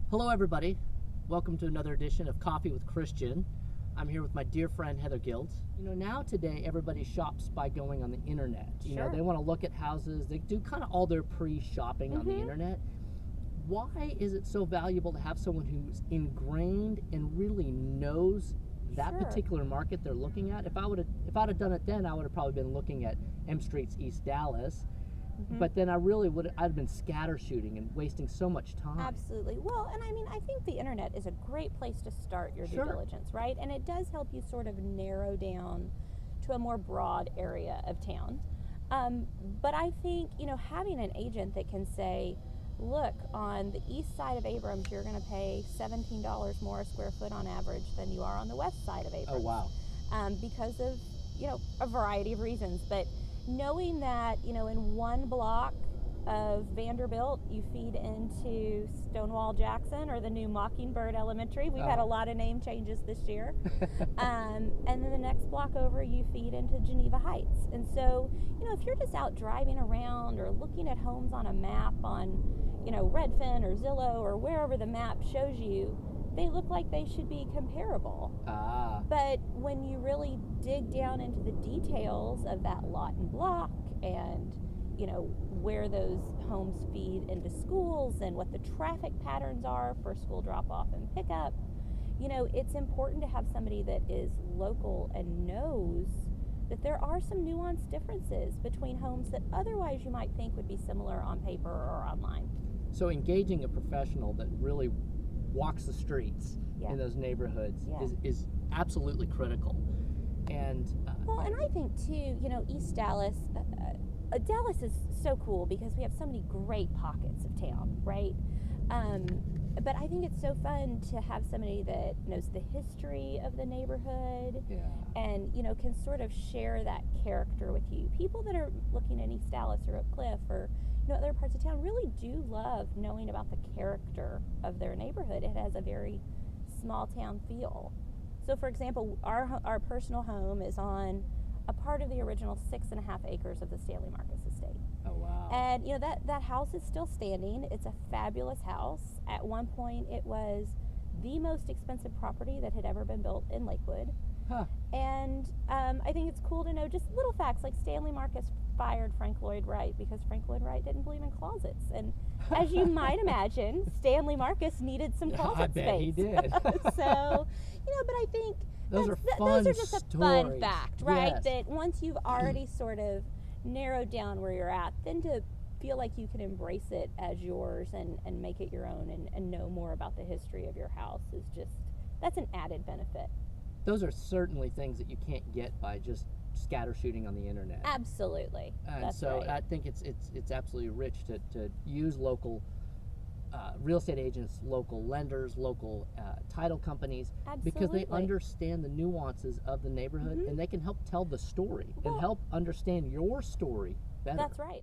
Hello everybody, welcome to another edition of Coffee with Christian. I'm here with my dear friend Heather Giltz. Now today everybody shops by going on the internet. Sure. They want to look at houses, they do kind of all their pre-shopping on the internet. Why is it so valuable to have someone who's ingrained and really knows that Sure. particular market they're looking at? If I'd have done it then, I would have probably been looking at M Street's East Dallas. But then I'd have been scatter shooting and wasting so much time. Absolutely. Well, and I think the internet is a great place to start your due Sure. diligence, right? And it does help you sort of narrow down to a more broad area of town. But I think, having an agent that can say, look, on the east side of Abrams, you're going to pay $17 more a square foot on average than you are on the west side of Abrams. Oh, wow. Because of, a variety of reasons. But knowing that, in one block of Vanderbilt, you feed into Stonewall Jackson or the new Mockingbird Elementary. We've had a lot of name changes this year. And then the next block over, you feed into Geneva Heights. And so, if you're just out driving around or looking at homes on a map on, Redfin or Zillow or wherever the map shows you, they look like they should be comparable. But when you really dig down into the details of that lot and block and, where those homes feed into schools and what the traffic patterns are for school drop-off and pickup, it's important to have somebody that is local and knows that there are some nuanced differences between homes that otherwise you might think would be similar on paper or online. So engaging a professional that really walks the streets in those neighborhoods is absolutely critical. And well, and I think too, East Dallas, Dallas is so cool because we have so many great pockets of town, right? But I think it's so fun to have somebody that knows the history of the neighborhood and, can sort of share that character with you. People that are looking at East Dallas or Oak Cliff or, other parts of town really do love knowing about the character of their neighborhood. It has a very small town feel. So, for example, our personal home is on a part of the original 6.5 acres of the Stanley Marcus estate. Oh, wow. And, that house is still standing. It's a fabulous house. At one point, it was the most expensive property that had ever been built in Lakewood. And I think it's cool to know just little facts like Stanley Marcus fired Frank Lloyd Wright because Frank Lloyd Wright didn't believe in closets. And as you might imagine, Stanley Marcus needed some closet space. I bet he did. So, but I think those are just a stories. fun fact, right? Yes. That once you've already sort of narrowed down where you're at, then to feel like you can embrace it as yours and make it your own and know more about the history of your house is just, that's an added benefit. Those are certainly things that you can't get by just scatter shooting on the internet. Absolutely. And that's so right. I think it's absolutely rich to use local real estate agents, local lenders, local title companies, because they understand the nuances of the neighborhood and they can help tell the story and help understand your story better. That's right.